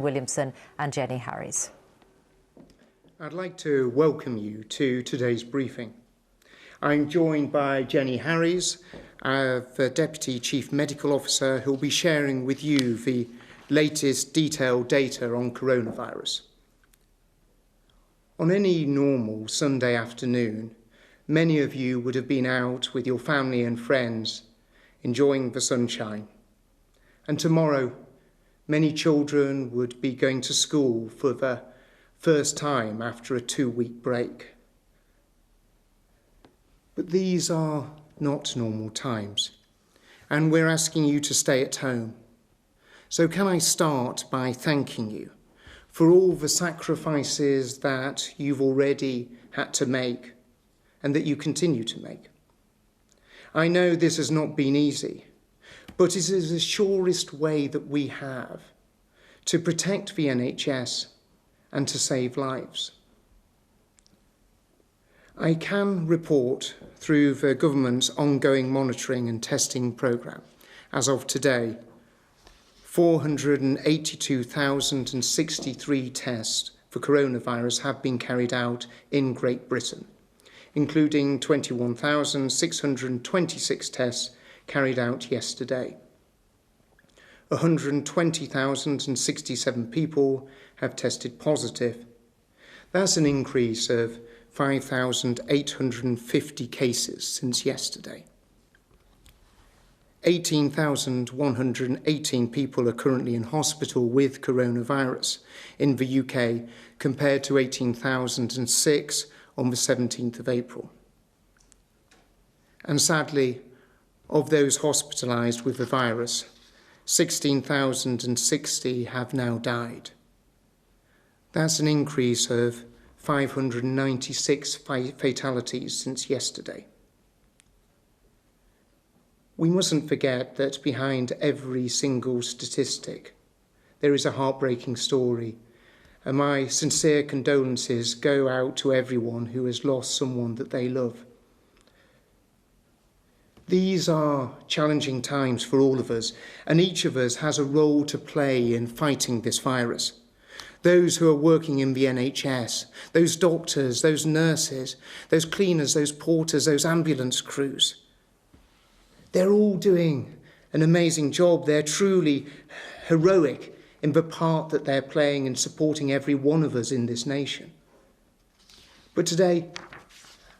Williamson and Jenny Harries. I'd like to welcome you to today's briefing. I'm joined by Jenny Harries, the Deputy Chief Medical Officer, who will be sharing with you the latest detailed data on coronavirus. On any normal Sunday afternoon, many of you would have been out with your family and friends, enjoying the sunshine. And tomorrow, many children would be going to school for the first time after a 2-week break. But these are not normal times, and we're asking you to stay at home. So can I start by thanking you for all the sacrifices that you've already had to make and that you continue to make. I know this has not been easy, but it is the surest way that we have to protect the NHS and to save lives. I can report through the government's ongoing monitoring and testing programme, as of today, 482,063 tests for coronavirus have been carried out in Great Britain, including 21,626 tests carried out yesterday. 120,067 people have tested positive. That's an increase of 5,850 cases since yesterday. 18,118 people are currently in hospital with coronavirus in the UK, compared to 18,006 on the 17th of April. And sadly, of those hospitalised with the virus, 16,060 have now died. That's an increase of 596 fatalities since yesterday. We mustn't forget that behind every single statistic, there is a heartbreaking story, and my sincere condolences go out to everyone who has lost someone that they love. These are challenging times for all of us, and each of us has a role to play in fighting this virus. Those who are working in the NHS, those doctors, those nurses, those cleaners, those porters, those ambulance crews, they're all doing an amazing job. They're truly heroic in the part that they're playing in supporting every one of us in this nation. But today,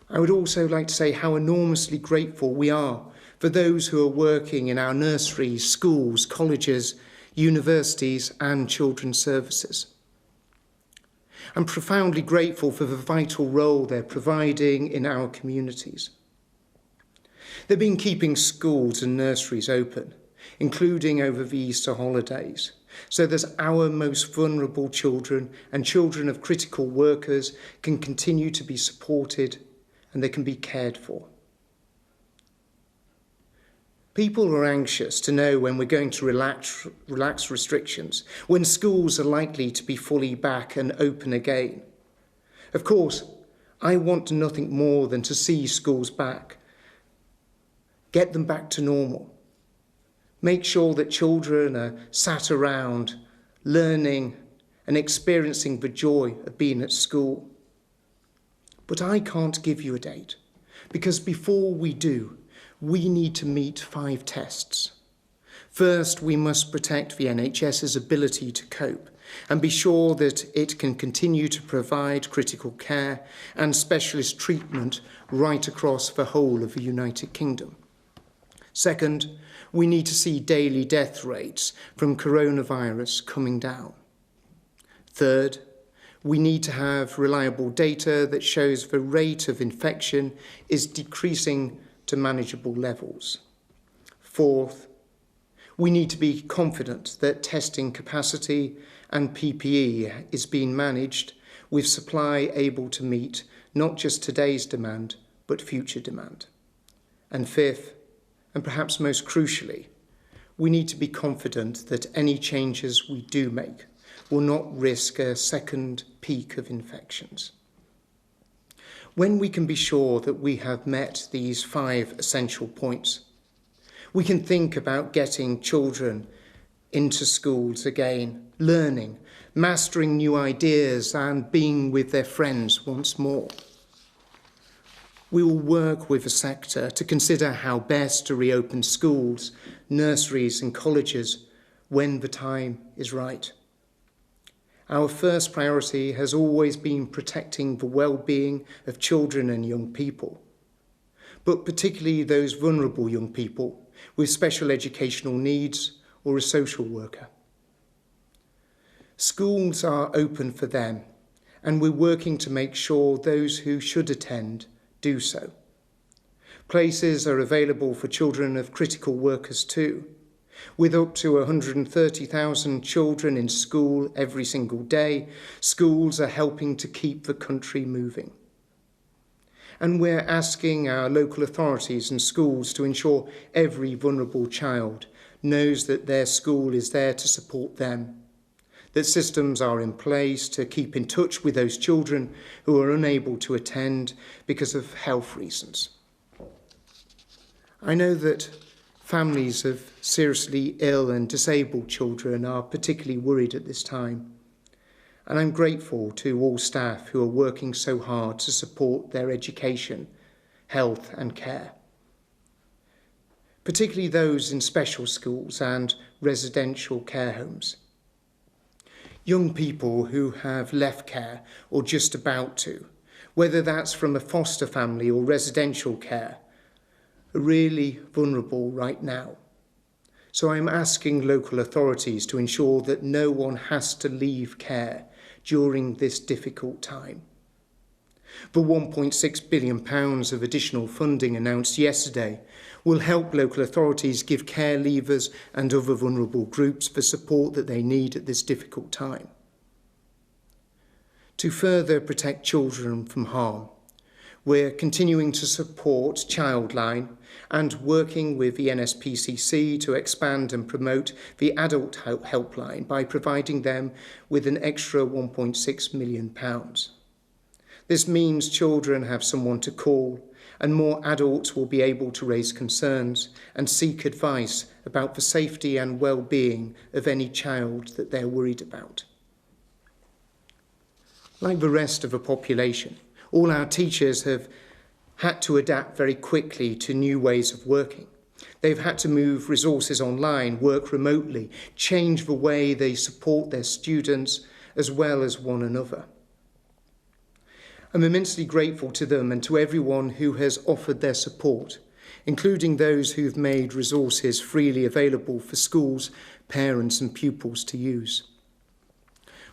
I would also like to say how enormously grateful we are for those who are working in our nurseries, schools, colleges, universities, and children's services. I'm profoundly grateful for the vital role they're providing in our communities. They've been keeping schools and nurseries open, including over the Easter holidays, so that our most vulnerable children and children of critical workers can continue to be supported and they can be cared for. People are anxious to know when we're going to relax restrictions, when schools are likely to be fully back and open again. Of course, I want nothing more than to see schools back. Get them back to normal. Make sure that children are sat around, learning and experiencing the joy of being at school. But I can't give you a date, because before we do, we need to meet 5 tests. First, we must protect the NHS's ability to cope and be sure that it can continue to provide critical care and specialist treatment right across the whole of the United Kingdom. Second, we need to see daily death rates from coronavirus coming down. Third, we need to have reliable data that shows the rate of infection is decreasing to manageable levels. Fourth, we need to be confident that testing capacity and PPE is being managed with supply able to meet not just today's demand, but future demand. And fifth, and perhaps most crucially, we need to be confident that any changes we do make will not risk a second peak of infections. When we can be sure that we have met these 5 essential points, we can think about getting children into schools again, learning, mastering new ideas and being with their friends once more. We will work with the sector to consider how best to reopen schools, nurseries and colleges when the time is right. Our first priority has always been protecting the well-being of children and young people, but particularly those vulnerable young people with special educational needs or a social worker. Schools are open for them, and we're working to make sure those who should attend do so. Places are available for children of critical workers too. With up to 130,000 children in school every single day, schools are helping to keep the country moving. And we're asking our local authorities and schools to ensure every vulnerable child knows that their school is there to support them, that systems are in place to keep in touch with those children who are unable to attend because of health reasons. I know that families of seriously ill and disabled children are particularly worried at this time, and I'm grateful to all staff who are working so hard to support their education, health and care, particularly those in special schools and residential care homes. Young people who have left care or just about to, whether that's from a foster family or residential care, are really vulnerable right now. So I'm asking local authorities to ensure that no one has to leave care during this difficult time. The £1.6 billion of additional funding announced yesterday will help local authorities give care leavers and other vulnerable groups the support that they need at this difficult time. To further protect children from harm, we're continuing to support Childline and working with the NSPCC to expand and promote the Adult Helpline by providing them with an extra £1.6 million. This means children have someone to call, and more adults will be able to raise concerns and seek advice about the safety and well-being of any child that they're worried about. Like the rest of the population, all our teachers have had to adapt very quickly to new ways of working. They've had to move resources online, work remotely, change the way they support their students as well as one another. I'm immensely grateful to them and to everyone who has offered their support, including those who've made resources freely available for schools, parents and pupils to use.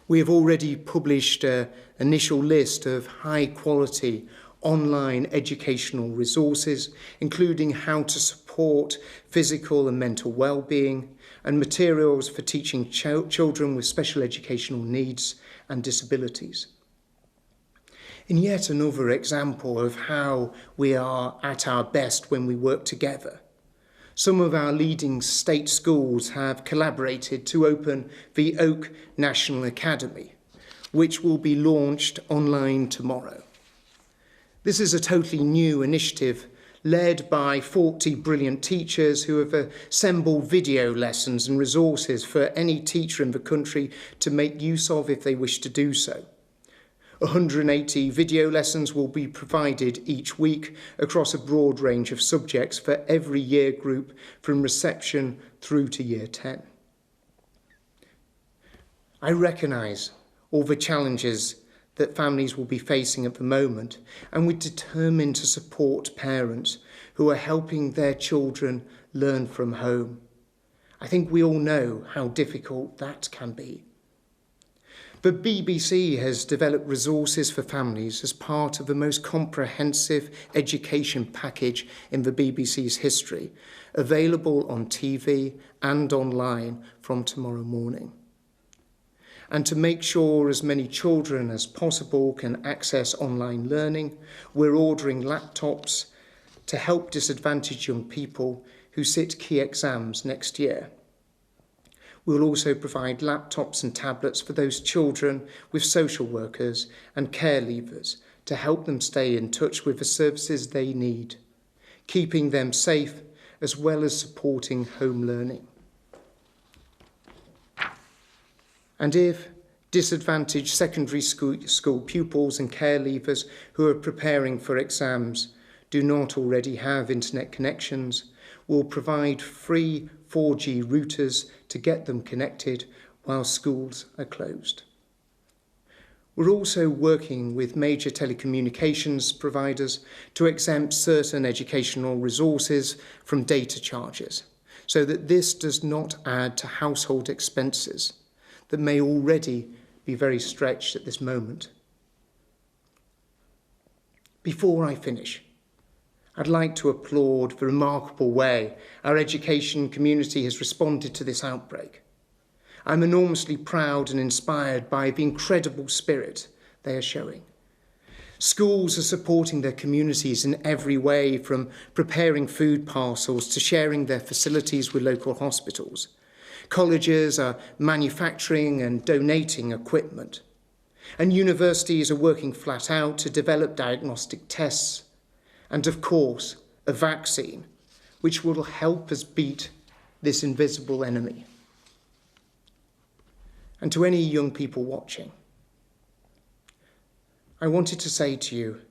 We have already published an initial list of high-quality online educational resources, including how to support physical and mental well-being and materials for teaching children with special educational needs and disabilities. In yet another example of how we are at our best when we work together, some of our leading state schools have collaborated to open the Oak National Academy, which will be launched online tomorrow. This is a totally new initiative led by 40 brilliant teachers who have assembled video lessons and resources for any teacher in the country to make use of if they wish to do so. 180 video lessons will be provided each week across a broad range of subjects for every year group from reception through to year 10. I recognise all the challenges that families will be facing at the moment, and we're determined to support parents who are helping their children learn from home. I think we all know how difficult that can be. The BBC has developed resources for families as part of the most comprehensive education package in the BBC's history, available on TV and online from tomorrow morning. And to make sure as many children as possible can access online learning, we're ordering laptops to help disadvantaged young people who sit key exams next year. We'll also provide laptops and tablets for those children with social workers and care leavers to help them stay in touch with the services they need, keeping them safe as well as supporting home learning. And if disadvantaged secondary school pupils and care leavers who are preparing for exams do not already have internet connections, we'll provide free 4G routers to get them connected while schools are closed. We're also working with major telecommunications providers to exempt certain educational resources from data charges, so that this does not add to household expenses that may already be very stretched at this moment. Before I finish, I'd like to applaud the remarkable way our education community has responded to this outbreak. I'm enormously proud and inspired by the incredible spirit they are showing. Schools are supporting their communities in every way, from preparing food parcels to sharing their facilities with local hospitals. Colleges are manufacturing and donating equipment. And universities are working flat out to develop diagnostic tests. And of course, a vaccine, which will help us beat this invisible enemy. And to any young people watching, I wanted to say to you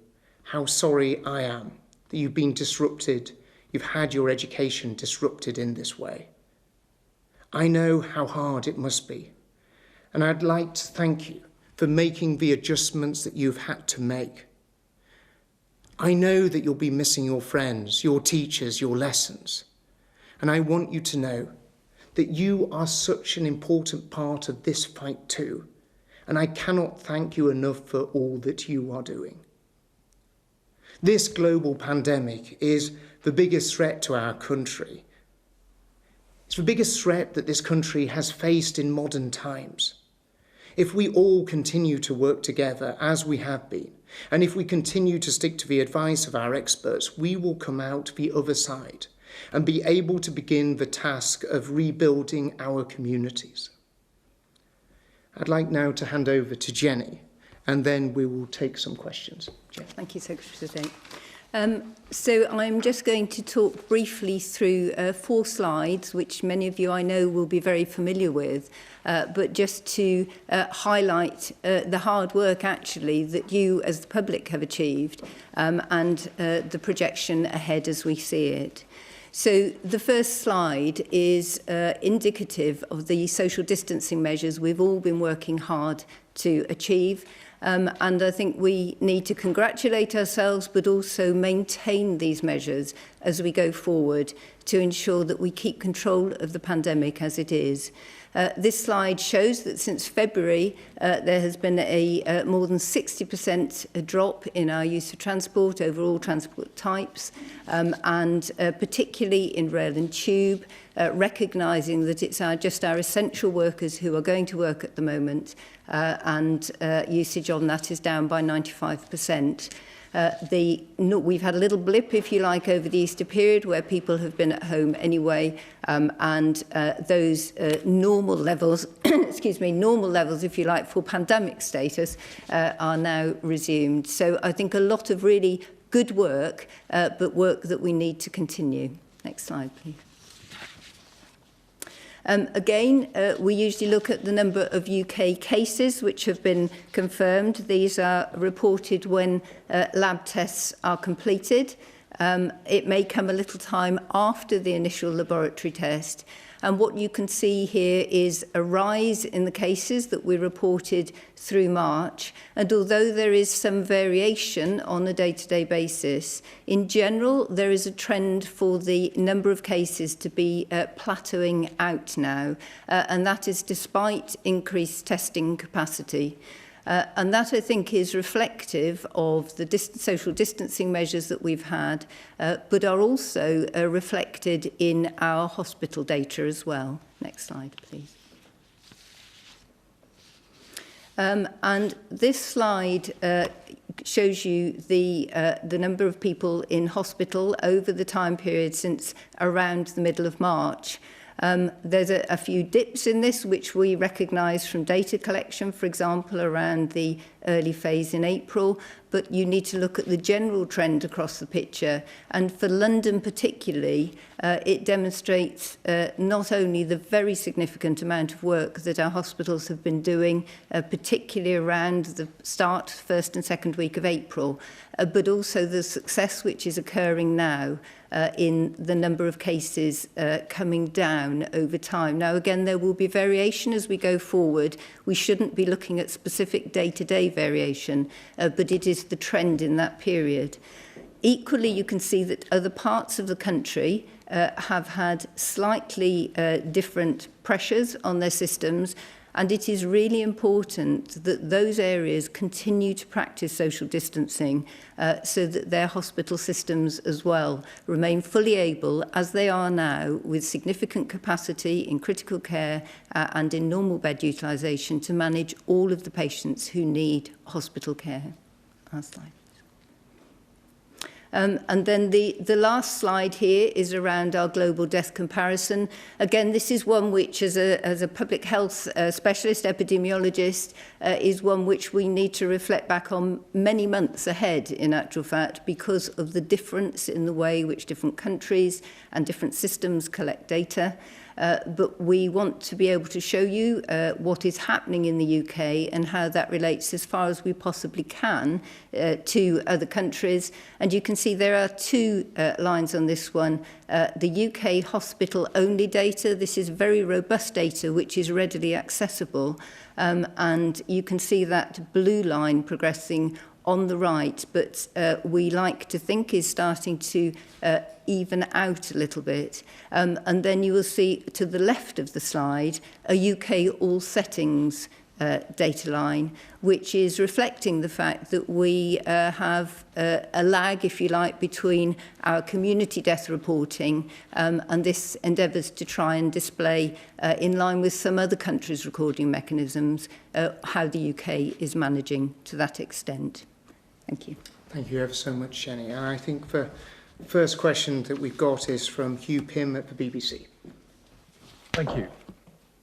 how sorry I am that you've been disrupted, you've had your education disrupted in this way. I know how hard it must be, and I'd like to thank you for making the adjustments that you've had to make. I know that you'll be missing your friends, your teachers, your lessons, and I want you to know that you are such an important part of this fight too, and I cannot thank you enough for all that you are doing. This global pandemic is the biggest threat to our country. It's the biggest threat that this country has faced in modern times. If we all continue to work together as we have been, and if we continue to stick to the advice of our experts, we will come out the other side and be able to begin the task of rebuilding our communities. I'd like now to hand over to Jenny, and then we will take some questions. Jenny. Thank you, Secretary. So I'm just going to talk briefly through 4 slides, which many of you I know will be very familiar with, but just to highlight the hard work actually that you as the public have achieved and the projection ahead as we see it. So the first slide is indicative of the social distancing measures we've all been working hard to achieve. And I think we need to congratulate ourselves, but also maintain these measures as we go forward to ensure that we keep control of the pandemic as it is. This slide shows that since February, there has been a more than 60% drop in our use of transport, over all transport types, and particularly in rail and tube, recognising that it's just our essential workers who are going to work at the moment, and usage on that is down by 95%. We've had a little blip, if you like, over the Easter period where people have been at home anyway, and those normal levels, normal levels, if you like, for pandemic status are now resumed. So I think a lot of really good work, but work that we need to continue. Next slide, please. Again, we usually look at the number of UK cases which have been confirmed. These are reported when lab tests are completed. It may come a little time after the initial laboratory test. And what you can see here is a rise in the cases that we reported through March. And although there is some variation on a day-to-day basis, in general, there is a trend for the number of cases to be plateauing out now. And that is despite increased testing capacity. And that, I think, is reflective of the social distancing measures that we've had, but are also reflected in our hospital data as well. Next slide, please. And this slide shows you the number of people in hospital over the time period since around the middle of March. There's a few dips in this, which we recognise from data collection, for example, around the early phase in April. but you need to look at the general trend across the picture. And for London particularly, it demonstrates not only the very significant amount of work that our hospitals have been doing, particularly around the first and second week of April, but also the success which is occurring now in the number of cases coming down over time. Now, again, there will be variation as we go forward. We shouldn't be looking at specific day-to-day variation, but it is the trend in that period. Equally, you can see that other parts of the country have had slightly different pressures on their systems, and it is really important that those areas continue to practice social distancing so that their hospital systems as well remain fully able, as they are now, with significant capacity in critical care and in normal bed utilisation, to manage all of the patients who need hospital care. Last slide. And then the last slide here is around our global death comparison. Again, this is one which, as a public health specialist epidemiologist, is one which we need to reflect back on many months ahead, in actual fact, because of the difference in the way which different countries and different systems collect data. But we want to be able to show you what is happening in the UK and how that relates as far as we possibly can to other countries. And you can see there are two lines on this one. The UK hospital-only data, this is very robust data which is readily accessible. And you can see that blue line progressing on the right, but we like to think is starting to even out a little bit. And then you will see to the left of the slide a UK all settings data line, which is reflecting the fact that we have a lag, if you like, between our community death reporting and this endeavours to try and display, in line with some other countries' recording mechanisms, how the UK is managing to that extent. Thank you. Thank you ever so much, Jenny. And I think the first question that we've got is from Hugh Pym at the BBC. Thank you.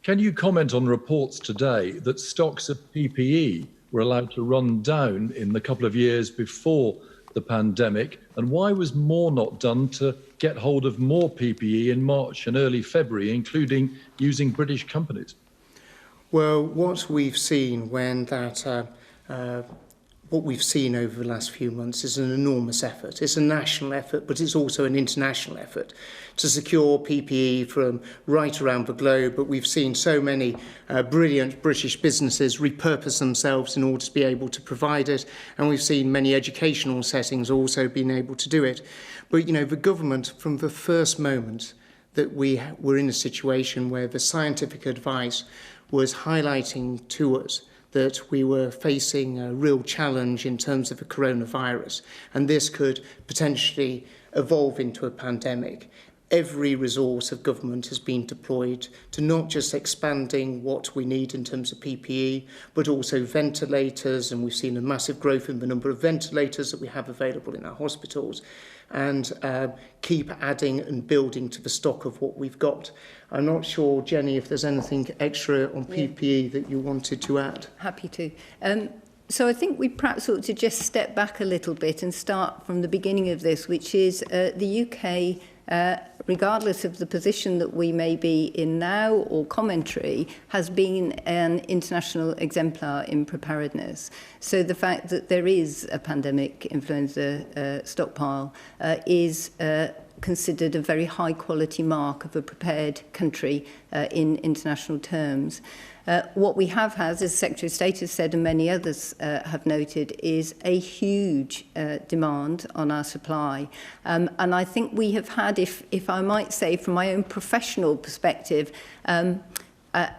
Can you comment on reports today that stocks of PPE were allowed to run down in the couple of years before the pandemic? And why was more not done to get hold of more PPE in March and early February, including using British companies? Well, what we've seen what we've seen over the last few months is an enormous effort. It's a national effort, but it's also an international effort to secure PPE from right around the globe. But we've seen so many brilliant British businesses repurpose themselves in order to be able to provide it. And we've seen many educational settings also being able to do it. But, you know, the government, from the first moment that we were in a situation where the scientific advice was highlighting to us that we were facing a real challenge in terms of the coronavirus, and this could potentially evolve into a pandemic. Every resource of government has been deployed to not just expanding what we need in terms of PPE, but also ventilators, and we've seen a massive growth in the number of ventilators that we have available in our hospitals, and keep adding and building to the stock of what we've got. I'm not sure, Jenny, if there's anything extra on PPE that you wanted to add. Happy to. So I think we perhaps ought to just step back a little bit and start from the beginning of this, which is the UK, regardless of the position that we may be in now or commentary, has been an international exemplar in preparedness. So the fact that there is a pandemic influenza stockpile is considered a very high quality mark of a prepared country in international terms. What we have had, as Secretary of State has said and many others have noted, is a huge demand on our supply. And I think we have had, if I might say, from my own professional perspective,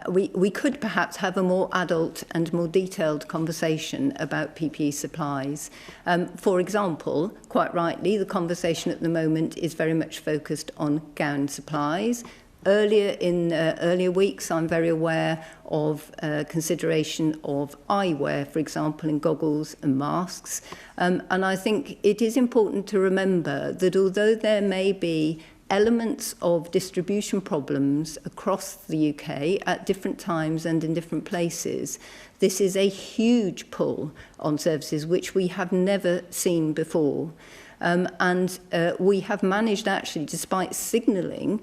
we could perhaps have a more adult and more detailed conversation about PPE supplies. For example, quite rightly, the conversation at the moment is very much focused on gown supplies. Earlier weeks, I'm very aware of consideration of eyewear, for example, in goggles and masks. And I think it is important to remember that although there may be elements of distribution problems across the UK at different times and in different places. This is a huge pull on services which we have never seen before. And we have managed actually, despite signalling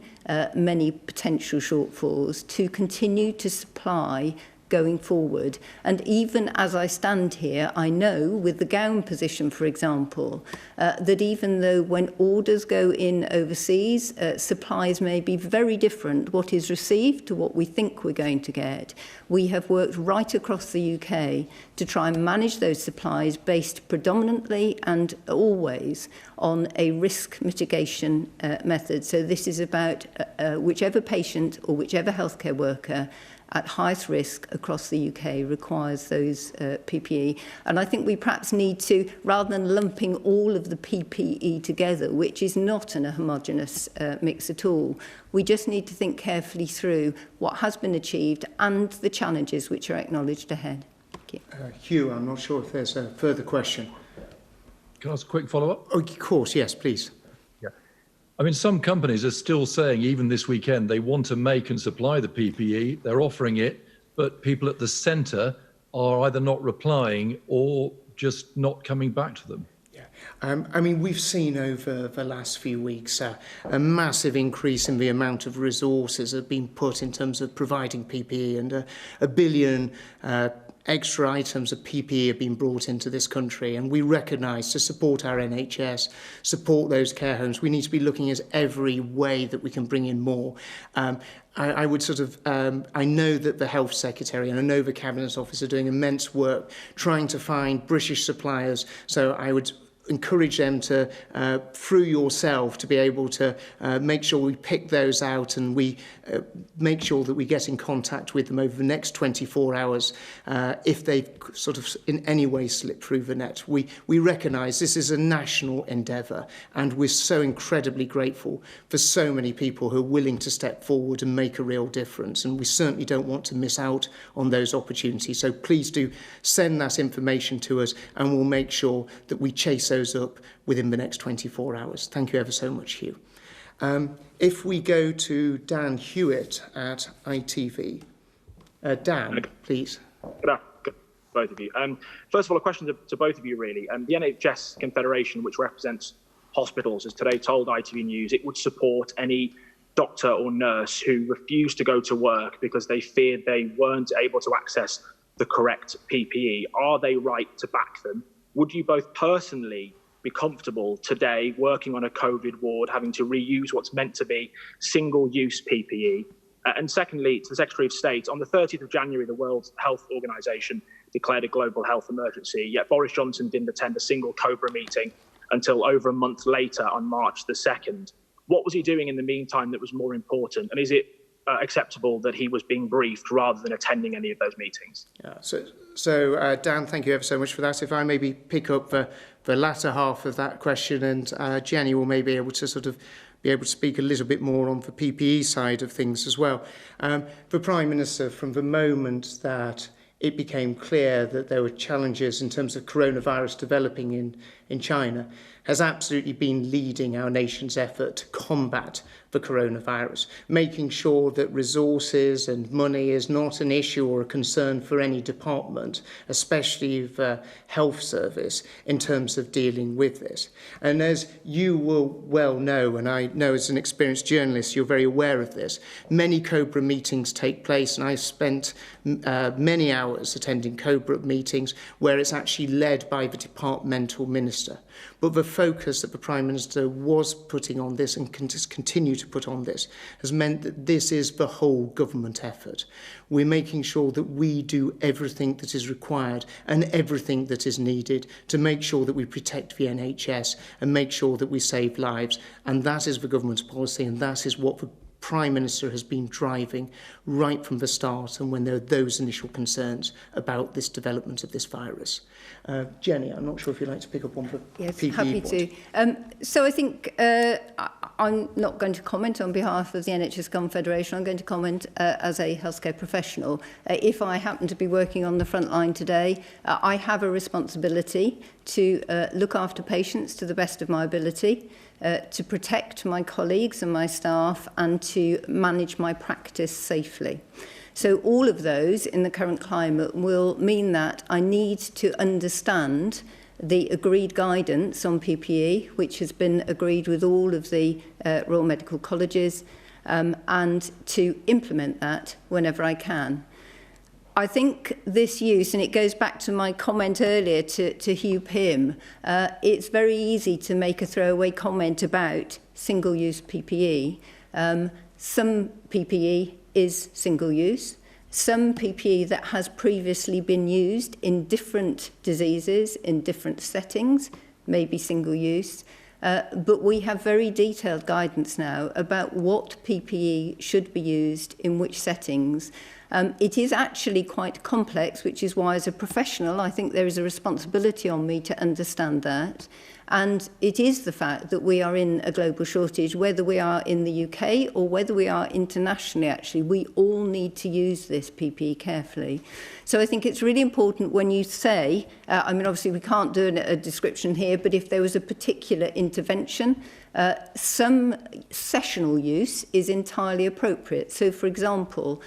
many potential shortfalls, to continue to supply going forward. And even as I stand here, I know with the gown position, for example, that even though when orders go in overseas, supplies may be very different, what is received to what we think we're going to get, we have worked right across the UK to try and manage those supplies based predominantly and always on a risk mitigation method. So this is about whichever patient or whichever healthcare worker at highest risk across the UK requires those PPE. And I think we perhaps need to, rather than lumping all of the PPE together, which is not a homogenous mix at all, we just need to think carefully through what has been achieved and the challenges which are acknowledged ahead. Thank you. Hugh, I'm not sure if there's a further question. Can I ask a quick follow-up? Oh, of course, yes, please. I mean, some companies are still saying, even this weekend, they want to make and supply the PPE. They're offering it, but people at the centre are either not replying or just not coming back to them. I mean, we've seen over the last few weeks a massive increase in the amount of resources that have been put in terms of providing PPE, and a billion extra items of PPE have been brought into this country, and we recognise to support our NHS, support those care homes, we need to be looking at every way that we can bring in more. I would sort of, I know that the Health Secretary and I know the Cabinet Office are doing immense work trying to find British suppliers, so I would encourage them to, through yourself, to be able to make sure we pick those out and we make sure that we get in contact with them over the next 24 hours if they've sort of in any way slipped through the net. We recognise this is a national endeavour, and we're so incredibly grateful for so many people who are willing to step forward and make a real difference, and we certainly don't want to miss out on those opportunities. So please do send that information to us, and we'll make sure that we chase those up within the next 24 hours. Thank you ever so much, Hugh. If we go to Dan Hewitt at ITV. Dan, please. Good afternoon, both of you. First of all, a question to both of you, really. The NHS Confederation, which represents hospitals, has today told ITV News it would support any doctor or nurse who refused to go to work because they feared they weren't able to access the correct PPE. Are they right to back them? Would you both personally be comfortable today working on a COVID ward, having to reuse what's meant to be single-use PPE? And secondly, to the Secretary of State, on the 30th of January, the World Health Organization declared a global health emergency, yet Boris Johnson didn't attend a single COBRA meeting until over a month later on March the 2nd. What was he doing in the meantime that was more important? And is it acceptable that he was being briefed rather than attending any of those meetings? Yeah, so Dan, thank you ever so much for that. If I maybe pick up the latter half of that question, and Jenny will maybe able to sort of be able to speak a little bit more on the PPE side of things as well. The Prime Minister, from the moment that it became clear that there were challenges in terms of coronavirus developing in China, has absolutely been leading our nation's effort to combat the coronavirus, making sure that resources and money is not an issue or a concern for any department, especially the health service, in terms of dealing with this. And as you will well know, and I know as an experienced journalist, you're very aware of this, many COBRA meetings take place, and I've spent many hours attending COBRA meetings where it's actually led by the departmental minister. But the focus that the Prime Minister was putting on this and can just continue to put on this has meant that this is the whole government effort. We're making sure that we do everything that is required and everything that is needed to make sure that we protect the NHS and make sure that we save lives. And that is the government's policy, and that is what the Prime Minister has been driving right from the start, and when there are those initial concerns about this development of this virus. Jenny, I'm not sure if you'd like to pick up on the Yes, PPE happy point. to. So I think I'm not going to comment on behalf of the NHS Confederation. I'm going to comment as a healthcare professional. If I happen to be working on the front line today, I have a responsibility to look after patients to the best of my ability, to protect my colleagues and my staff, and to manage my practice safely. So all of those in the current climate will mean that I need to understand the agreed guidance on PPE, which has been agreed with all of the Royal Medical Colleges, and to implement that whenever I can. I think this use, and it goes back to my comment earlier to Hugh Pym, it's very easy to make a throwaway comment about single-use PPE. Some PPE is single-use. Some PPE that has previously been used in different diseases, in different settings, may be single-use. But we have very detailed guidance now about what PPE should be used in which settings. It is actually quite complex, which is why as a professional, I think there is a responsibility on me to understand that. And it is the fact that we are in a global shortage, whether we are in the UK or whether we are internationally, actually, we all need to use this PPE carefully. So I think it's really important when you say, I mean, obviously we can't do a description here, but if there was a particular intervention, some sessional use is entirely appropriate. So, for example,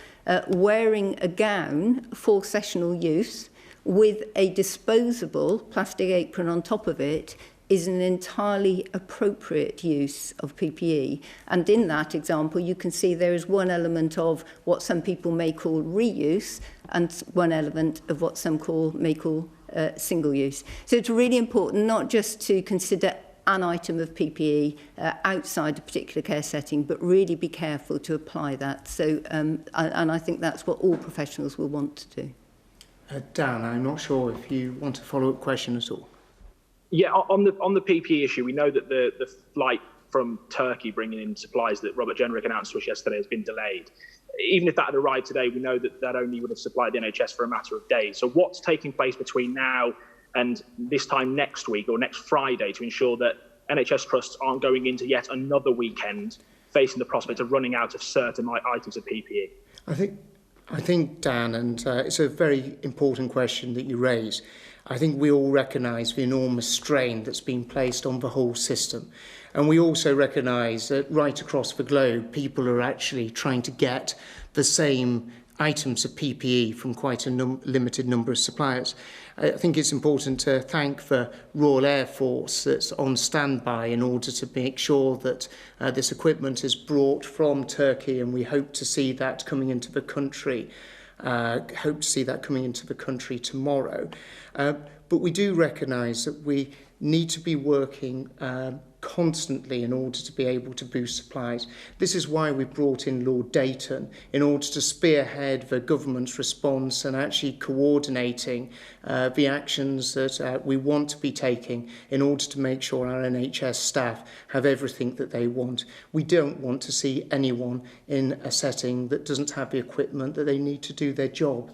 wearing a gown for sessional use with a disposable plastic apron on top of it is an entirely appropriate use of PPE. And in that example, you can see there is one element of what some people may call reuse and one element of what some may call single use. So it's really important not just to consider an item of PPE outside a particular care setting, but really be careful to apply that. So, and I think that's what all professionals will want to do. Dan, I'm not sure if you want a follow-up question at all. Yeah, on the PPE issue, we know that the flight from Turkey bringing in supplies that Robert Jenrick announced to us yesterday has been delayed. Even if that had arrived today, we know that that only would have supplied the NHS for a matter of days. So what's taking place between now and this time next week or next Friday to ensure that NHS trusts aren't going into yet another weekend facing the prospect of running out of certain items of PPE? I think, Dan, and it's a very important question that you raise. I think we all recognise the enormous strain that's been placed on the whole system. And we also recognise that right across the globe, people are actually trying to get the same items of PPE from quite a limited number of suppliers. I think it's important to thank the Royal Air Force that's on standby in order to make sure that this equipment is brought from Turkey, and we hope to see that coming into the country. Tomorrow. But we do recognise that we need to be working constantly in order to be able to boost supplies. This is why we brought in Lord Dayton, in order to spearhead the government's response and actually coordinating the actions that we want to be taking in order to make sure our NHS staff have everything that they want. We don't want to see anyone in a setting that doesn't have the equipment that they need to do their job.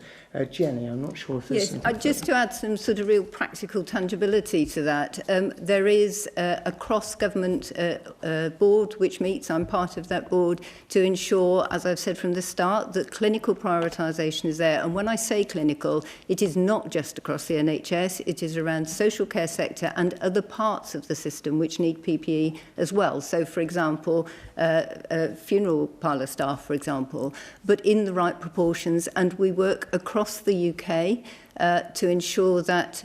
Jenny, I'm not sure if there's... Yes, just to add some sort of real practical tangibility to that, there is a cross-government board which meets. I'm part of that board to ensure, as I've said from the start, that clinical prioritisation is there. And when I say clinical, it is not just across the NHS, it is around social care sector and other parts of the system which need PPE as well. So, for example, funeral parlour staff, for example, but in the right proportions, and we work across the UK to ensure that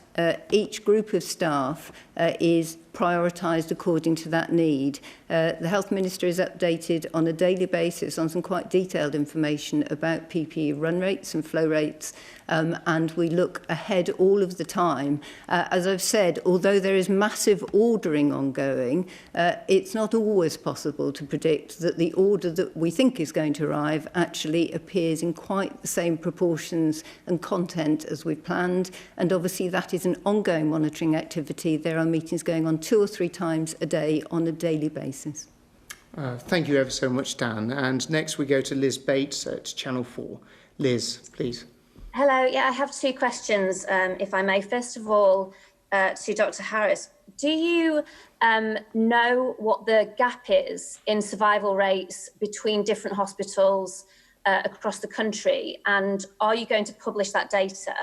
each group of staff is prioritised according to that need. The Health Minister is updated on a daily basis on some quite detailed information about PPE run rates and flow rates, and we look ahead all of the time. As I've said, although there is massive ordering ongoing, it's not always possible to predict that the order that we think is going to arrive actually appears in quite the same proportions and content as we've planned, and obviously that is an ongoing monitoring activity. There are meetings going on 2 or 3 times a day on a daily basis. Thank you ever so much, Dan. And next we go to Liz Bates at Channel 4. Liz, please. Hello. Yeah, I have 2 questions, if I may. First of all, to Dr. Harris, do you know what the gap is in survival rates between different hospitals across the country? And are you going to publish that data?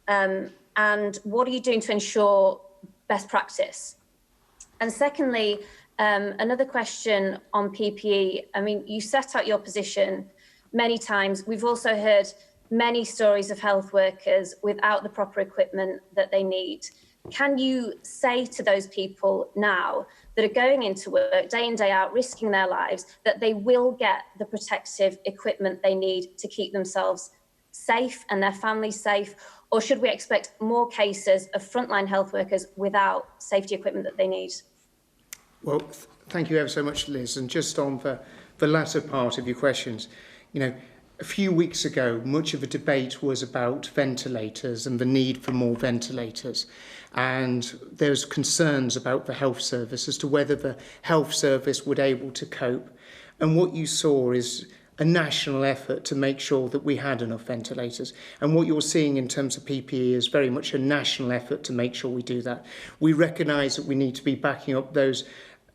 And what are you doing to ensure best practice? And secondly, another question on PPE. I mean, you set out your position many times. We've also heard many stories of health workers without the proper equipment that they need. Can you say to those people now that are going into work day in, day out, risking their lives, that they will get the protective equipment they need to keep themselves safe and their families safe? Or should we expect more cases of frontline health workers without safety equipment that they need? Well, thank you ever so much, Liz. And just on the latter part of your questions, you know, a few weeks ago, much of the debate was about ventilators and the need for more ventilators. And there's concerns about the health service as to whether the health service would able to cope. And what you saw is a national effort to make sure that we had enough ventilators. And what you're seeing in terms of PPE is very much a national effort to make sure we do that. We recognise that we need to be backing up those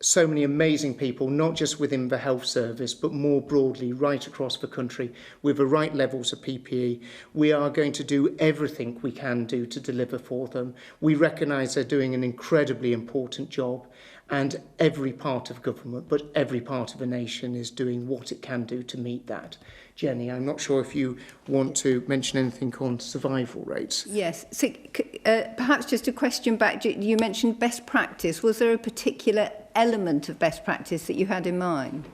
so many amazing people, not just within the health service, but more broadly right across the country with the right levels of PPE. We are going to do everything we can do to deliver for them. We recognise they're doing an incredibly important job, and every part of government, but every part of the nation is doing what it can do to meet that. Jenny, I'm not sure if you want to mention anything on survival rates. Yes, so, perhaps just a question back. You mentioned best practice. Was there a particular element of best practice that you had in mind?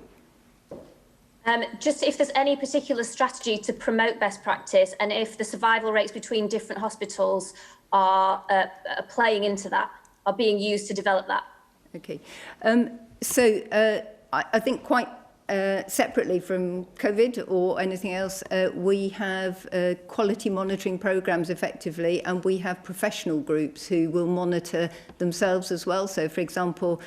Just if there's any particular strategy to promote best practice, and if the survival rates between different hospitals are playing into that, are being used to develop that. Okay, I think quite separately from COVID or anything else, we have quality monitoring programs effectively, and we have professional groups who will monitor themselves as well. So, for example,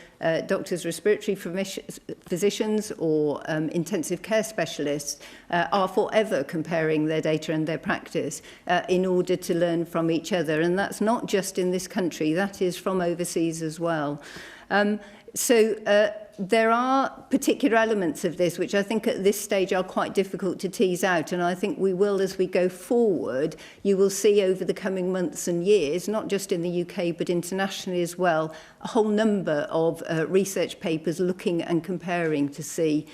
doctors, respiratory physicians or intensive care specialists are forever comparing their data and their practice in order to learn from each other. And that's not just in this country, that is from overseas as well. There are particular elements of this which I think at this stage are quite difficult to tease out, and I think we will, as we go forward, you will see over the coming months and years, not just in the UK but internationally as well, a whole number of research papers looking and comparing to see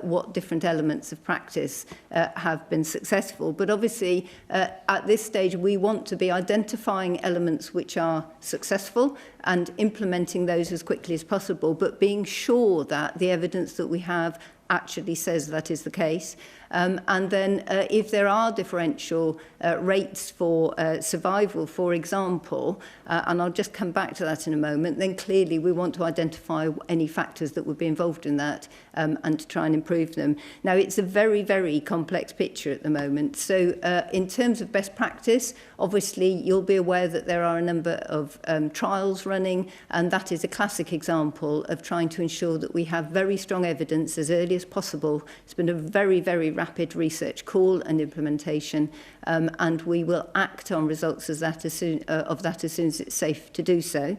what different elements of practice have been successful. But obviously, at this stage, we want to be identifying elements which are successful and implementing those as quickly as possible, but being sure that the evidence that we have actually says that is the case. And then if there are differential rates for survival, for example, and I'll just come back to that in a moment, then clearly we want to identify any factors that would be involved in that and to try and improve them. Now, it's a very, very complex picture at the moment. So in terms of best practice, obviously, you'll be aware that there are a number of trials running, and that is a classic example of trying to ensure that we have very strong evidence as early as possible. It's been a very, very rapid research call and implementation, and we will act on results of that as soon as it's safe to do so.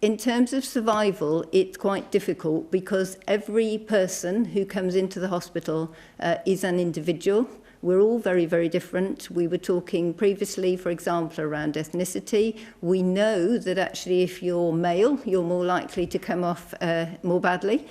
In terms of survival, it's quite difficult because every person who comes into the hospital is an individual. We're all very, very different. We were talking previously, for example, around ethnicity. We know that actually if you're male, you're more likely to come off more badly.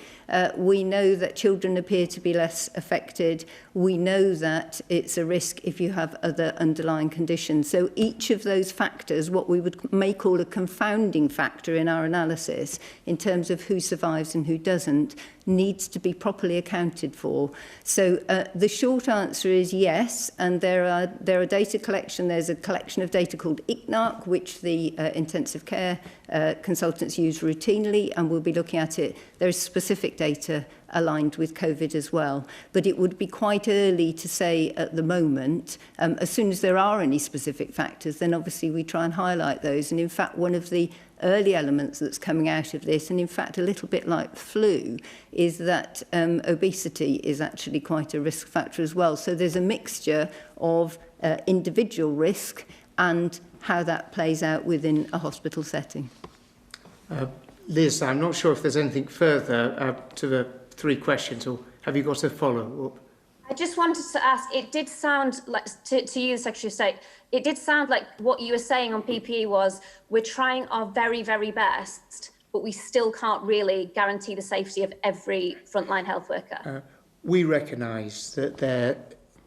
We know that children appear to be less affected. We know that it's a risk if you have other underlying conditions. So each of those factors, what we may call a confounding factor in our analysis in terms of who survives and who doesn't, needs to be properly accounted for. So the short answer is yes, and there are data collection. There's a collection of data called ICNARC, which the intensive care consultants use routinely, and we'll be looking at it. There is specific data aligned with COVID as well, but it would be quite early to say at the moment. As soon as there are any specific factors, then obviously we try and highlight those. And in fact, one of the early elements that's coming out of this, and in fact a little bit like flu, is that obesity is actually quite a risk factor as well. So there's a mixture of individual risk and how that plays out within a hospital setting. Liz, I'm not sure if there's anything further to the three questions, or have you got a follow-up? I just wanted to ask, it did sound like, to you, Secretary of State, it did sound like what you were saying on PPE was, we're trying our very, very best, but we still can't really guarantee the safety of every frontline health worker. We recognise that there are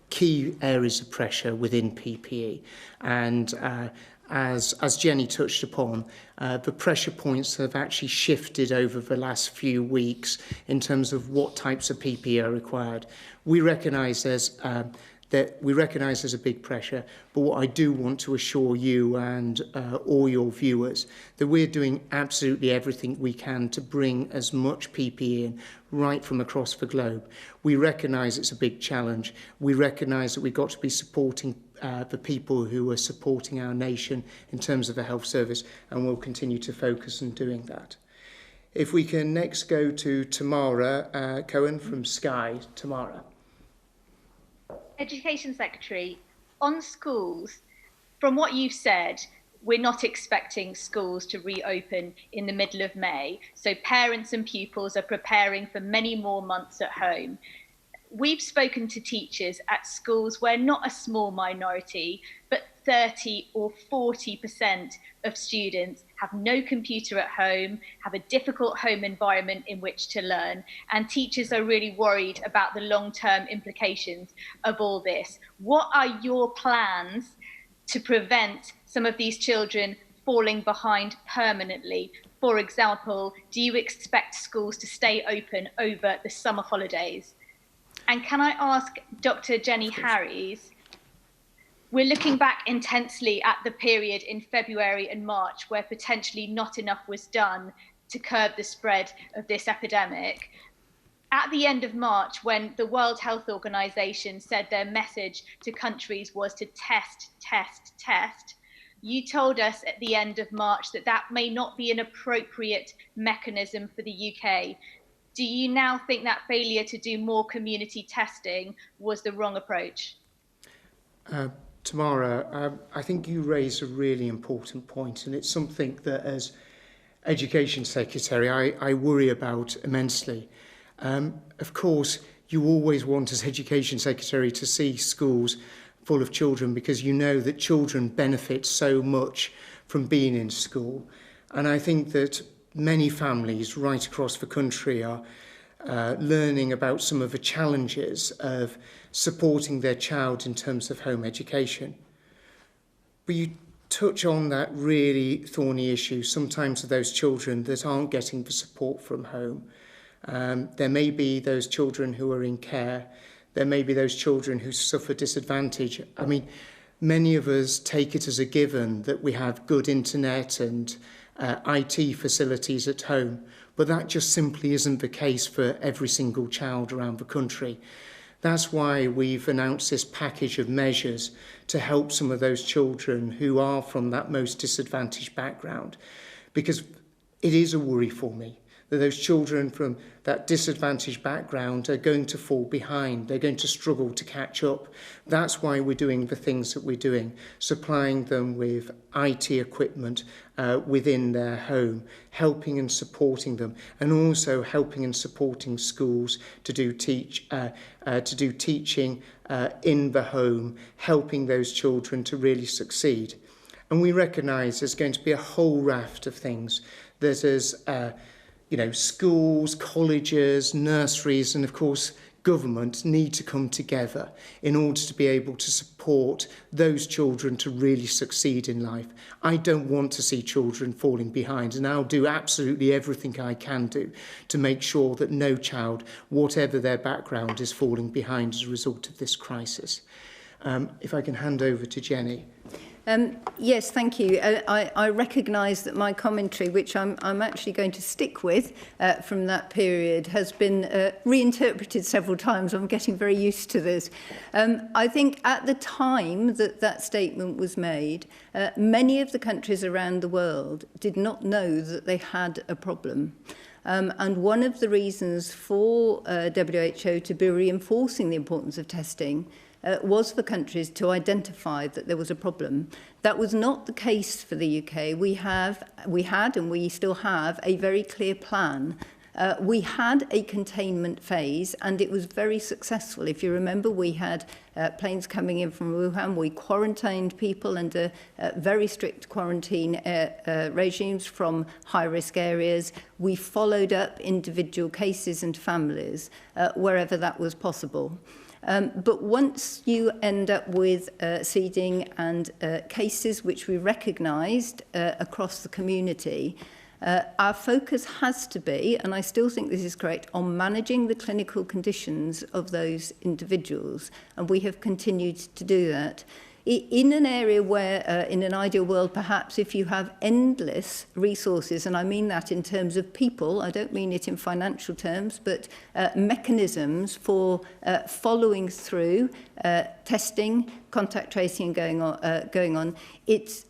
key areas of pressure within PPE, and as Jenny touched upon, the pressure points have actually shifted over the last few weeks in terms of what types of PPE are required. We recognise there's a big pressure, but what I do want to assure you and all your viewers that we're doing absolutely everything we can to bring as much PPE in right from across the globe. We recognise it's a big challenge. We recognise that we've got to be supporting the people who are supporting our nation in terms of the health service, and we'll continue to focus on doing that. If we can next go to Tamara Cohen from Sky. Tamara. Education Secretary, on schools, from what you've said, we're not expecting schools to reopen in the middle of May, so parents and pupils are preparing for many more months at home. We've spoken to teachers at schools where not a small minority, but 30 or 40% of students have no computer at home, have a difficult home environment in which to learn, and teachers are really worried about the long-term implications of all this. What are your plans to prevent some of these children falling behind permanently? For example, do you expect schools to stay open over the summer holidays? And can I ask Dr. Jenny Harries, we're looking back intensely at the period in February and March where potentially not enough was done to curb the spread of this epidemic. At the end of March, when the World Health Organization said their message to countries was to test, test, test, you told us at the end of March that that may not be an appropriate mechanism for the UK. Do you now think that failure to do more community testing was the wrong approach? Tamara, I think you raise a really important point, and it's something that as Education Secretary I worry about immensely. Of course, you always want as Education Secretary to see schools full of children because you know that children benefit so much from being in school. And I think that many families right across the country are learning about some of the challenges of supporting their child in terms of home education. But you touch on that really thorny issue sometimes of those children that aren't getting the support from home. There may be those children who are in care. There may be those children who suffer disadvantage. I mean, many of us take it as a given that we have good internet and IT facilities at home, but that just simply isn't the case for every single child around the country. That's why we've announced this package of measures to help some of those children who are from that most disadvantaged background, because it is a worry for me that those children from that disadvantaged background are going to fall behind. They're going to struggle to catch up. That's why we're doing the things that we're doing, supplying them with IT equipment within their home, helping and supporting them, and also helping and supporting schools to do teaching in the home, helping those children to really succeed. And we recognise there's going to be a whole raft of things that is schools, colleges, nurseries, and of course government need to come together in order to be able to support those children to really succeed in life. I don't want to see children falling behind, and I'll do absolutely everything I can do to make sure that no child, whatever their background, is falling behind as a result of this crisis. If I can hand over to Jenny. Yes, thank you. I recognise that my commentary, which I'm actually going to stick with from that period, has been reinterpreted several times. I'm getting very used to this. I think at the time that statement was made, many of the countries around the world did not know that they had a problem. And one of the reasons for WHO to be reinforcing the importance of testing was for countries to identify that there was a problem. That was not the case for the UK. We had and we still have a very clear plan. We had a containment phase and it was very successful. If you remember, we had planes coming in from Wuhan. We quarantined people under very strict quarantine regimes from high-risk areas. We followed up individual cases and families wherever that was possible. But once you end up with seeding and cases which we recognised across the community, our focus has to be, and I still think this is correct, on managing the clinical conditions of those individuals, and we have continued to do that. In an area where, in an ideal world, perhaps if you have endless resources, and I mean that in terms of people, I don't mean it in financial terms, but mechanisms for following through, testing, contact tracing and going on, it's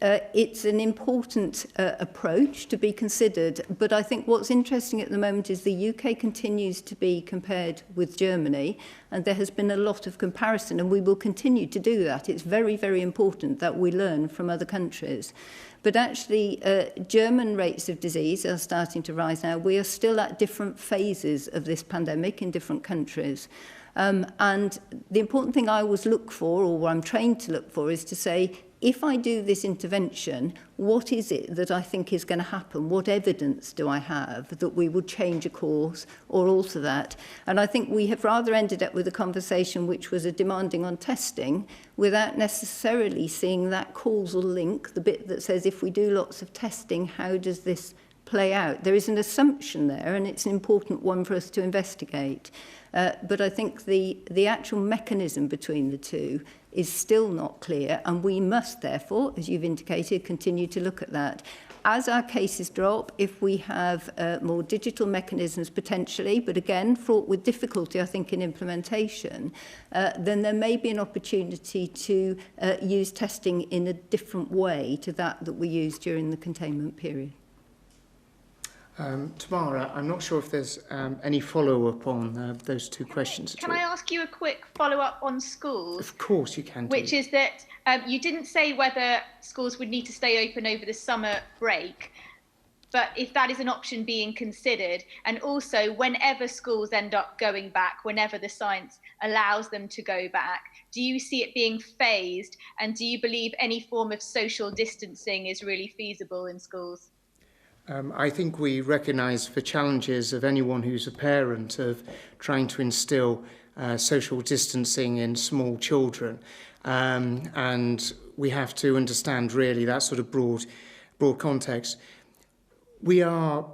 an important approach to be considered. But I think what's interesting at the moment is the UK continues to be compared with Germany, and there has been a lot of comparison, and we will continue to do that. It's very, very important that we learn from other countries. But actually, German rates of disease are starting to rise now. We are still at different phases of this pandemic in different countries. And the important thing I always look for, or what I'm trained to look for, is to say, if I do this intervention, what is it that I think is going to happen? What evidence do I have that we would change a course or alter that? And I think we have rather ended up with a conversation which was a demanding on testing without necessarily seeing that causal link, the bit that says if we do lots of testing, how does this play out? There is an assumption there, and it's an important one for us to investigate. But I think the actual mechanism between the two is still not clear, and we must therefore, as you've indicated, continue to look at that. As our cases drop, if we have more digital mechanisms potentially, but again, fraught with difficulty, I think, in implementation, then there may be an opportunity to use testing in a different way to that we used during the containment period. Tamara, I'm not sure if there's any follow-up on those two questions. Can I ask you a quick follow-up on schools? Of course you can. Which is that you didn't say whether schools would need to stay open over the summer break, but if that is an option being considered, and also whenever schools end up going back, whenever the science allows them to go back, do you see it being phased, and do you believe any form of social distancing is really feasible in schools? I think we recognise the challenges of anyone who's a parent of trying to instil social distancing in small children. And we have to understand really that sort of broad context. We are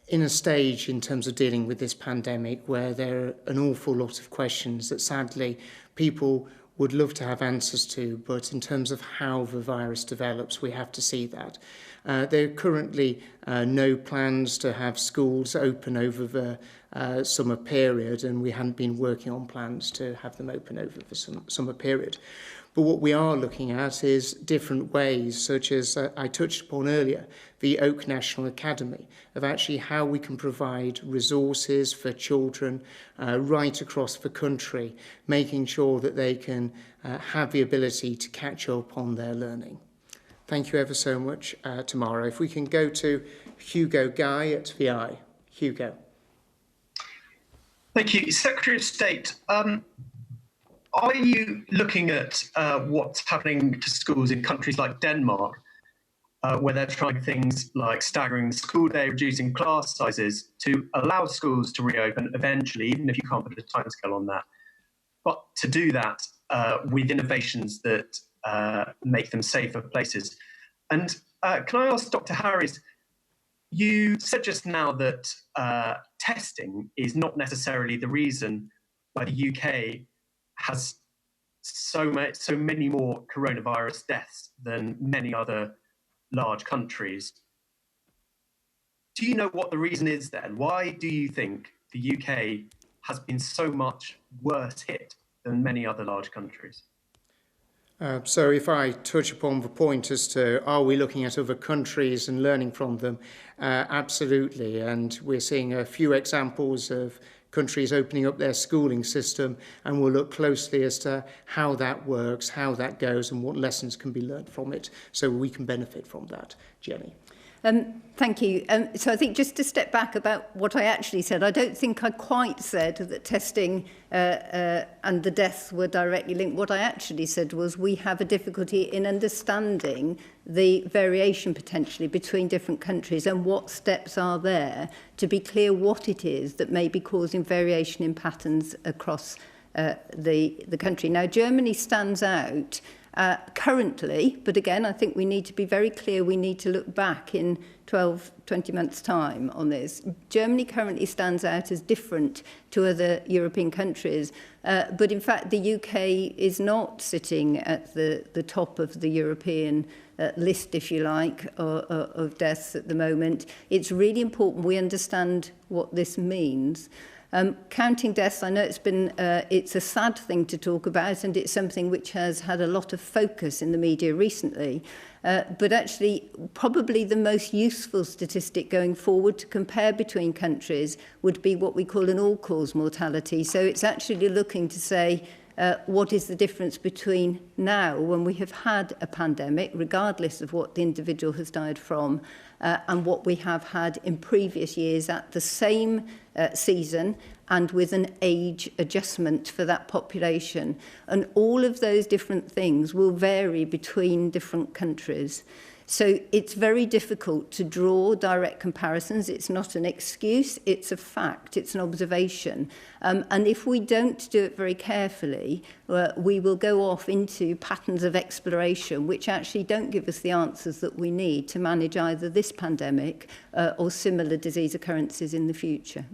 in a stage in terms of dealing with this pandemic where there are an awful lot of questions that sadly people would love to have answers to, but in terms of how the virus develops, we have to see that. There are currently no plans to have schools open over the summer period, and we hadn't been working on plans to have them open over the summer period. But what we are looking at is different ways, such as I touched upon earlier, the Oak National Academy, of actually how we can provide resources for children right across the country, making sure that they can have the ability to catch up on their learning. Thank you ever so much, Tamara. If we can go to Hugo Guy at VI. Hugo. Thank you. Secretary of State, are you looking at what's happening to schools in countries like Denmark, where they're trying things like staggering the school day, reducing class sizes to allow schools to reopen eventually, even if you can't put a timescale on that, but to do that with innovations that make them safer places? And can I ask Dr. Harries, you said just now that testing is not necessarily the reason why the UK has so many more coronavirus deaths than many other large countries. Do you know what the reason is then? Why do you think the UK has been so much worse hit than many other large countries? So if I touch upon the point as to are we looking at other countries and learning from them, absolutely. And we're seeing a few examples of countries opening up their schooling system, and we'll look closely as to how that works, how that goes, and what lessons can be learned from it so we can benefit from that. Jenny. Thank you. So I think just to step back about what I actually said, I don't think I quite said that testing and the deaths were directly linked. What I actually said was we have a difficulty in understanding the variation potentially between different countries and what steps are there to be clear what it is that may be causing variation in patterns across the country. Now, Germany stands out currently, but again, I think we need to be very clear. We need to look back in 12, 20 months' time on this. Germany currently stands out as different to other European countries, but in fact, the UK is not sitting at the top of the European list, if you like, of deaths at the moment. It's really important we understand what this means. Counting deaths, I know it's a sad thing to talk about, and it's something which has had a lot of focus in the media recently. But actually, probably the most useful statistic going forward to compare between countries would be what we call an all-cause mortality. So it's actually looking to say, what is the difference between now, when we have had a pandemic, regardless of what the individual has died from, and what we have had in previous years at the same season and with an age adjustment for that population. And all of those different things will vary between different countries. So it's very difficult to draw direct comparisons. It's not an excuse, it's a fact, it's an observation. And if we don't do it very carefully, we will go off into patterns of exploration which actually don't give us the answers that we need to manage either this pandemic or similar disease occurrences in the future.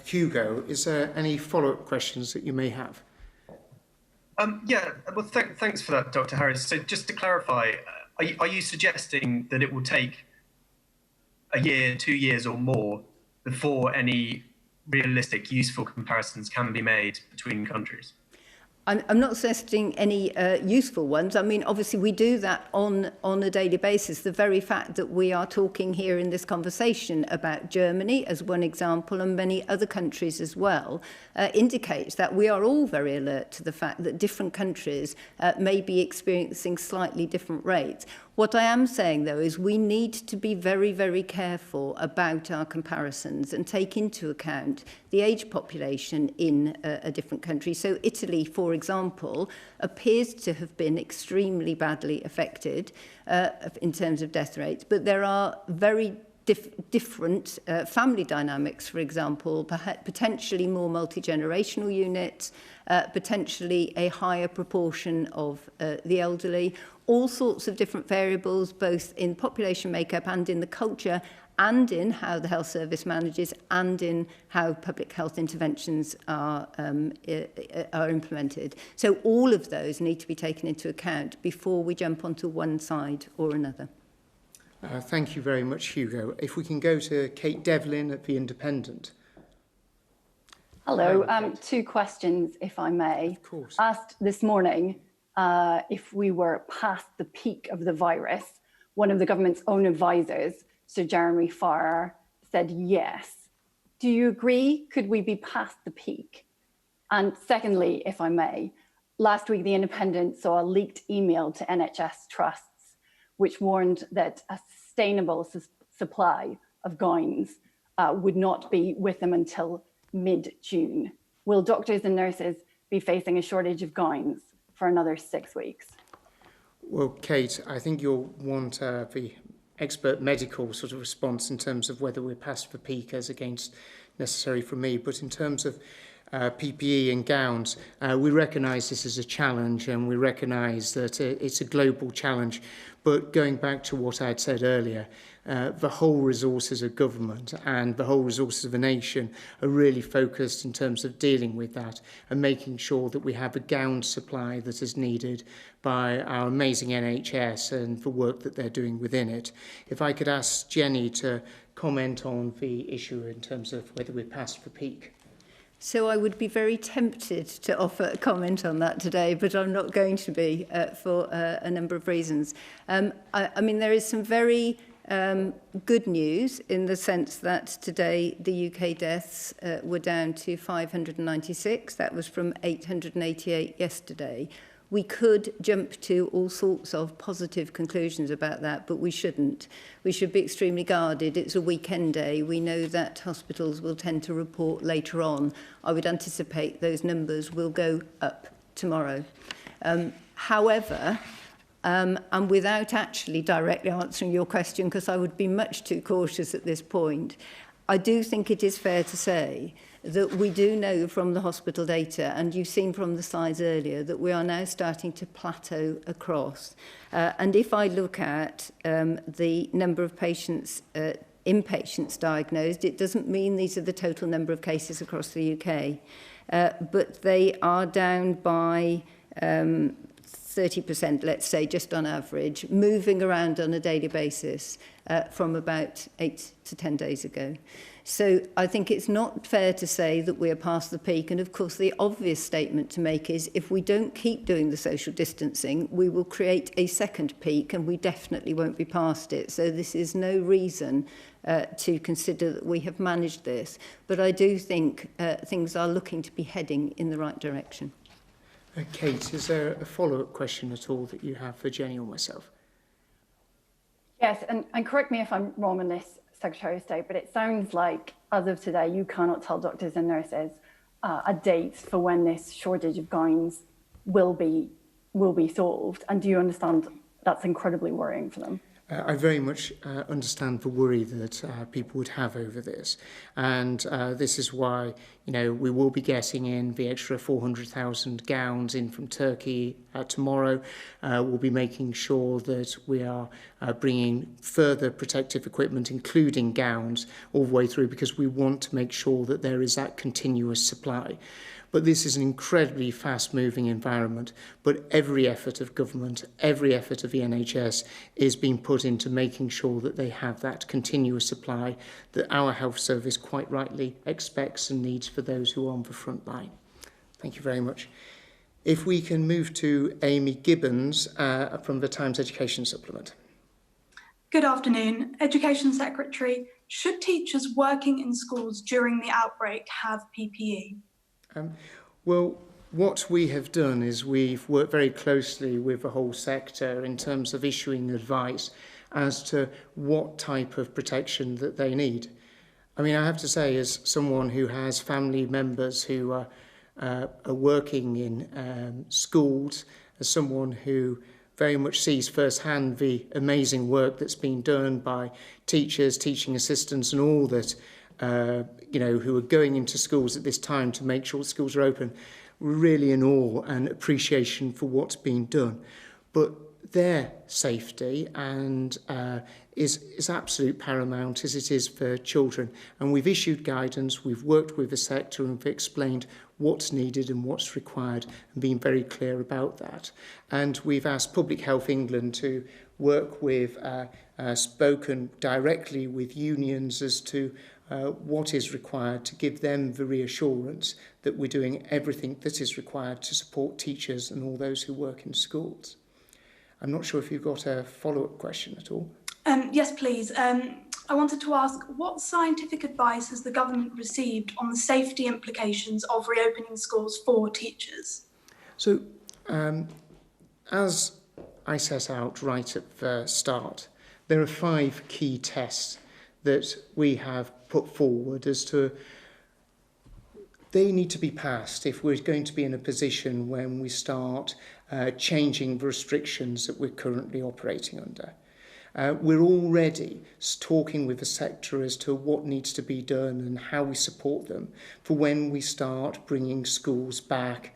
Hugo, is there any follow-up questions that you may have? Yeah, well, thanks for that, Dr. Harris. So just to clarify, are you suggesting that it will take a year, 2 years or more before any realistic, useful comparisons can be made between countries? I'm not suggesting any useful ones. I mean, obviously, we do that on a daily basis. The very fact that we are talking here in this conversation about Germany as one example and many other countries as well indicates that we are all very alert to the fact that different countries may be experiencing slightly different rates. What I am saying, though, is we need to be very, very careful about our comparisons and take into account the age population in a different country. So Italy, for example, appears to have been extremely badly affected in terms of death rates, but there are very different family dynamics, for example, potentially more multi-generational units, potentially a higher proportion of the elderly, all sorts of different variables, both in population makeup and in the culture, and in how the health service manages, and in how public health interventions are implemented. So all of those need to be taken into account before we jump onto one side or another. Thank you very much, Hugo. If we can go to Kate Devlin at The Independent. Hello. Two questions, if I may. Of course. Asked this morning if we were past the peak of the virus. One of the government's own advisors, Sir Jeremy Farrar, said yes. Do you agree? Could we be past the peak? And secondly, if I may, last week The Independent saw a leaked email to NHS trusts which warned that a sustainable supply of gowns would not be with them until mid-June. Will doctors and nurses be facing a shortage of gowns for another 6 weeks? Well, Kate, I think you'll want the expert medical sort of response in terms of whether we're past the peak as against necessary for me. But in terms of PPE and gowns, we recognise this as a challenge, and we recognise that it's a global challenge. But going back to what I had said earlier, the whole resources of government and the whole resources of a nation are really focused in terms of dealing with that and making sure that we have a gown supply that is needed by our amazing NHS and the work that they're doing within it. If I could ask Jenny to comment on the issue in terms of whether we're past the peak. So I would be very tempted to offer a comment on that today, but I'm not going to be for a number of reasons. I mean, there is some very Good news in the sense that today the UK deaths were down to 596. That was from 888 yesterday. We could jump to all sorts of positive conclusions about that, but we shouldn't. We should be extremely guarded. It's a weekend day. We know that hospitals will tend to report later on. I would anticipate those numbers will go up tomorrow. However, and without actually directly answering your question, because I would be much too cautious at this point, I do think it is fair to say that we do know from the hospital data, and you've seen from the slides earlier, that we are now starting to plateau across. And if I look at the number of patients, inpatients diagnosed, it doesn't mean these are the total number of cases across the UK, but they are down by 30%, let's say, just on average, moving around on a daily basis from about 8 to 10 days ago. So I think it's not fair to say that we are past the peak. And of course, the obvious statement to make is if we don't keep doing the social distancing, we will create a second peak and we definitely won't be past it. So this is no reason to consider that we have managed this. But I do think things are looking to be heading in the right direction. Kate, is there a follow-up question at all that you have for Jenny or myself? Yes, and correct me if I'm wrong on this, Secretary of State, but it sounds like as of today, you cannot tell doctors and nurses a date for when this shortage of gowns will be solved. And do you understand that's incredibly worrying for them? I very much understand the worry that people would have over this. And this is why, we will be getting in the extra 400,000 gowns in from Turkey tomorrow. We'll be making sure that we are bringing further protective equipment, including gowns, all the way through, because we want to make sure that there is that continuous supply. But this is an incredibly fast-moving environment. But every effort of government, every effort of the NHS is being put into making sure that they have that continuous supply that our health service quite rightly expects and needs for those who are on the front line. Thank you very much. If we can move to Amy Gibbons from the Times Education Supplement. Good afternoon. Education Secretary, should teachers working in schools during the outbreak have PPE? Well, what we have done is we've worked very closely with the whole sector in terms of issuing advice as to what type of protection that they need. I mean, I have to say, as someone who has family members who are working in schools, as someone who very much sees firsthand the amazing work that's been done by teachers, teaching assistants and all that, who are going into schools at this time to make sure schools are open, really in awe and appreciation for what's been done. But their safety and is absolute paramount as it is for children. And we've issued guidance, we've worked with the sector and we've explained what's needed and what's required and been very clear about that. And we've asked Public Health England to work with, spoken directly with unions as to what is required to give them the reassurance that we're doing everything that is required to support teachers and all those who work in schools. I'm not sure if you've got a follow-up question at all. Yes, please. I wanted to ask, what scientific advice has the government received on the safety implications of reopening schools for teachers? So, as I set out right at the start, there are 5 key tests that we have put forward as to they need to be passed if we're going to be in a position when we start changing the restrictions that we're currently operating under. We're already talking with the sector as to what needs to be done and how we support them for when we start bringing schools back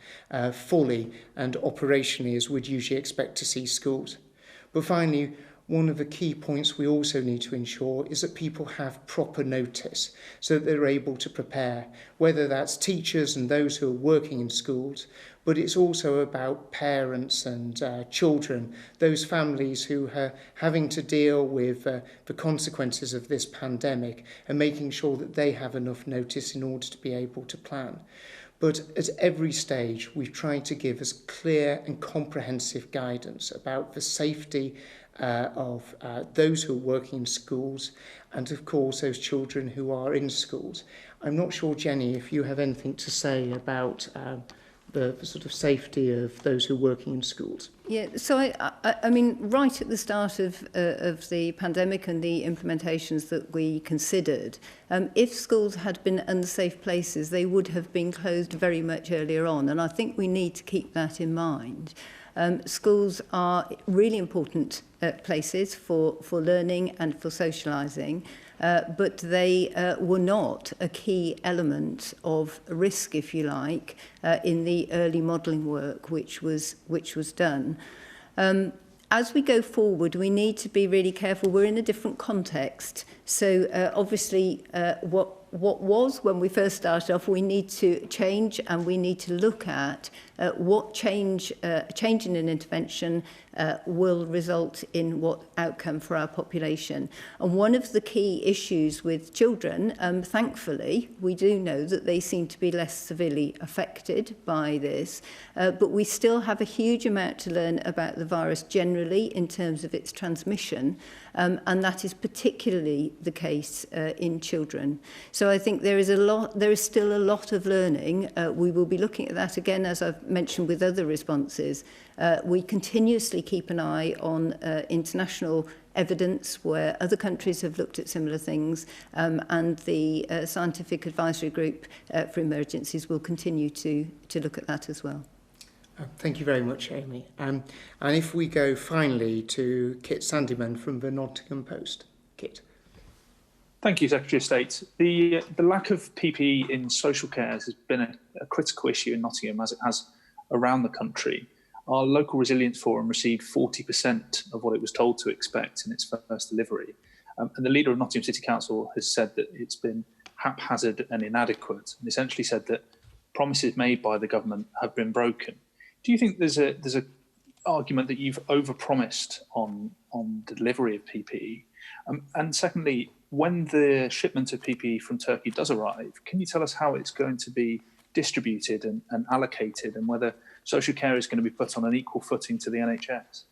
fully and operationally as we'd usually expect to see schools. But finally, one of the key points we also need to ensure is that people have proper notice so that they're able to prepare, whether that's teachers and those who are working in schools, but it's also about parents and children, those families who are having to deal with the consequences of this pandemic and making sure that they have enough notice in order to be able to plan. But at every stage, we've tried to give as clear and comprehensive guidance about the safety of those who are working in schools and, of course, those children who are in schools. I'm not sure, Jenny, if you have anything to say about the sort of safety of those who are working in schools. Yeah, so I mean, right at the start of the pandemic and the implementations that we considered, if schools had been unsafe places, they would have been closed very much earlier on. And I think we need to keep that in mind. Schools are really important places for learning and for socialising, but they were not a key element of risk, if you like, in the early modelling work which was done. As we go forward, we need to be really careful. We're in a different context. So obviously, what was when we first started off, we need to change, and we need to look at what change in an intervention will result in what outcome for our population. And one of the key issues with children, thankfully, we do know that they seem to be less severely affected by this, but we still have a huge amount to learn about the virus generally in terms of its transmission, and that is particularly the case in children. So I think there is still a lot of learning. We will be looking at that again, as I've mentioned with other responses. We continuously keep an eye on international evidence where other countries have looked at similar things, and the Scientific Advisory Group for Emergencies will continue to look at that as well. Thank you very much, Amy. And if we go finally to Kit Sandyman from the Nottingham Post. Kit. Thank you, Secretary of State. The lack of PPE in social care has been a critical issue in Nottingham, as it has around the country. Our local resilience forum received 40% of what it was told to expect in its first delivery. And the leader of Nottingham City Council has said that it's been haphazard and inadequate, and essentially said that promises made by the government have been broken. Do you think there's a argument that you've overpromised on the delivery of PPE? And secondly, when the shipment of PPE from Turkey does arrive, can you tell us how it's going to be distributed and allocated, and whether social care is going to be put on an equal footing to the NHS?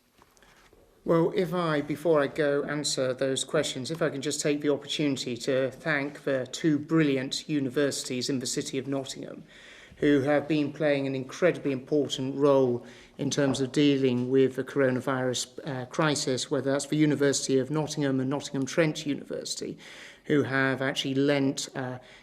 Well, before I go answer those questions, if I can just take the opportunity to thank the two brilliant universities in the City of Nottingham who have been playing an incredibly important role in terms of dealing with the coronavirus crisis, whether that's the University of Nottingham and Nottingham Trent University, who have actually lent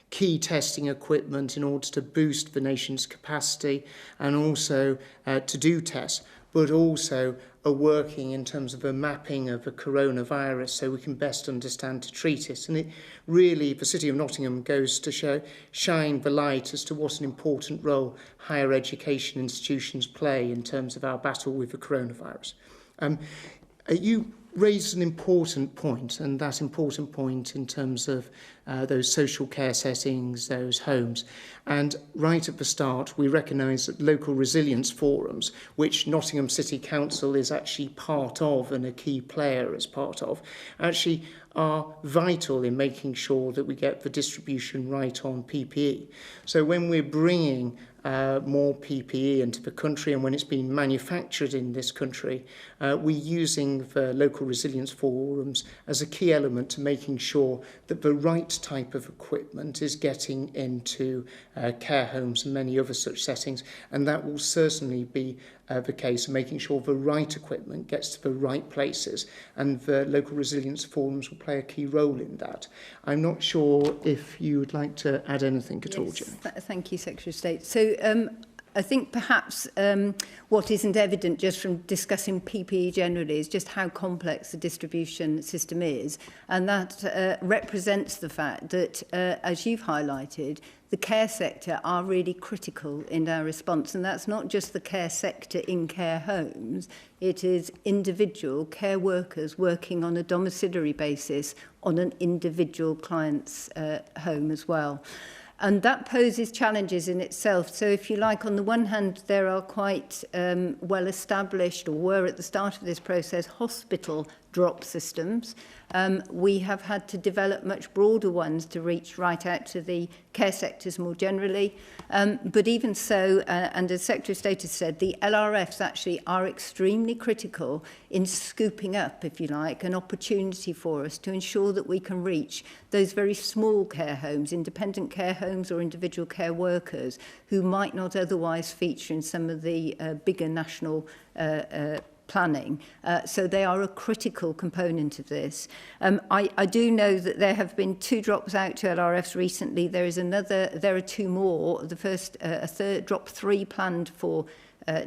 key testing equipment in order to boost the nation's capacity and also to do tests, but also are working in terms of a mapping of the coronavirus so we can best understand to treat it. And it really, the City of Nottingham goes to shine the light as to what an important role higher education institutions play in terms of our battle with the coronavirus. You raised an important point, and that important point in terms of those social care settings, those homes. And right at the start, we recognise that local resilience forums, which Nottingham City Council is actually part of and a key player as part of, actually are vital in making sure that we get the distribution right on PPE. So when we're bringing more PPE into the country and when it's being manufactured in this country, we're using the local resilience forums as a key element to making sure that the right type of equipment is getting into care homes and many other such settings, and that will certainly be the case, making sure the right equipment gets to the right places, and the local resilience forums will play a key role in that. I'm not sure if you would like to add anything at all, Jenny. Thank you, Secretary of State. So I think perhaps what isn't evident just from discussing PPE generally is just how complex the distribution system is, and that represents the fact that, as you've highlighted, the care sector are really critical in our response, and that's not just the care sector in care homes, it is individual care workers working on a domiciliary basis on an individual client's home as well. And that poses challenges in itself. So if you like, on the one hand, there are quite well established, or were at the start of this process, hospital drop systems. We have had to develop much broader ones to reach right out to the care sectors more generally. But even so, and as Secretary of State has said, the LRFs actually are extremely critical in scooping up, if you like, an opportunity for us to ensure that we can reach those very small care homes, independent care homes or individual care workers who might not otherwise feature in some of the bigger national planning. So they are a critical component of this. I do know that there have been 2 drops out to LRFs recently. There are 2 more. The first, a third drop 3 planned for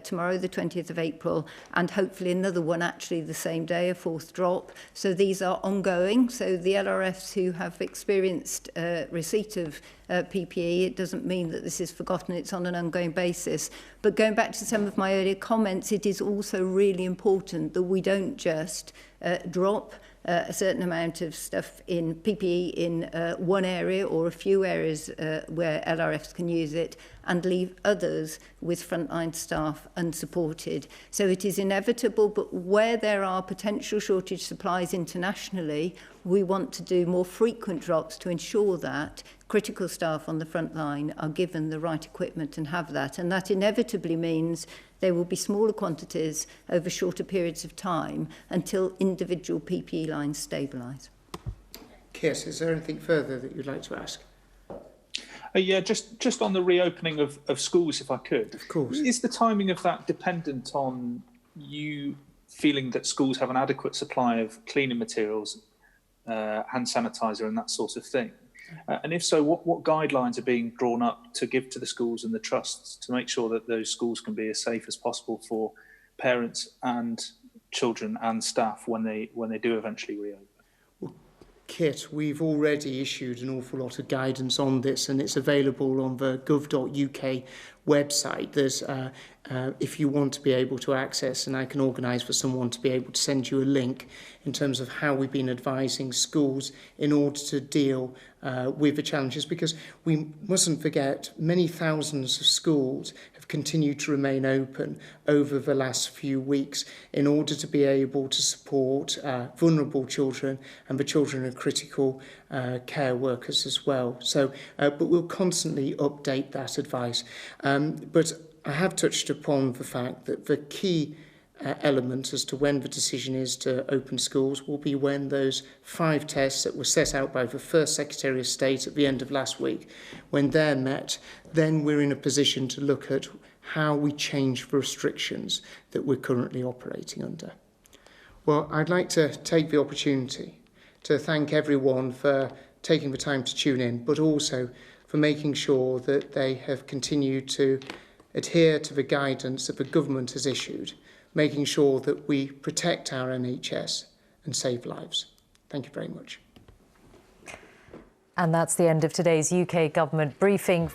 tomorrow, the 20th of April, and hopefully another one actually the same day, a 4th drop. So these are ongoing. So the LRFs who have experienced receipt of PPE, it doesn't mean that this is forgotten, it's on an ongoing basis. But going back to some of my earlier comments, it is also really important that we don't just drop a certain amount of stuff in PPE in one area or a few areas where LRFs can use it and leave others with frontline staff unsupported. So it is inevitable, but where there are potential shortage supplies internationally, we want to do more frequent drops to ensure that critical staff on the front line are given the right equipment and have that. And that inevitably means there will be smaller quantities over shorter periods of time until individual PPE lines stabilise. Kit, is there anything further that you'd like to ask? Yeah, just on the reopening of schools, if I could. Of course. Is the timing of that dependent on you feeling that schools have an adequate supply of cleaning materials, hand sanitizer and that sort of thing? And if so, what guidelines are being drawn up to give to the schools and the trusts to make sure that those schools can be as safe as possible for parents and children and staff when they do eventually reopen? Kit, we've already issued an awful lot of guidance on this, and it's available on the gov.uk website. There's, if you want to be able to access, and I can organise for someone to be able to send you a link in terms of how we've been advising schools in order to deal with the challenges, because we mustn't forget many thousands of schools have continued to remain open over the last few weeks in order to be able to support vulnerable children and the children of critical care workers as well. So, but we'll constantly update that advice. But I have touched upon the fact that the key element as to when the decision is to open schools will be when those 5 tests that were set out by the first Secretary of State at the end of last week, when they're met, then we're in a position to look at how we change the restrictions that we're currently operating under. Well, I'd like to take the opportunity to thank everyone for taking the time to tune in, but also for making sure that they have continued to adhere to the guidance that the government has issued, making sure that we protect our NHS and save lives. Thank you very much. And that's the end of today's UK government briefing.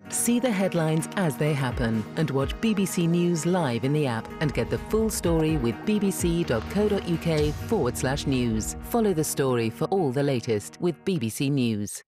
See the headlines as they happen and watch BBC News live in the app and get the full story with bbc.co.uk/news. Follow the story for all the latest with BBC News.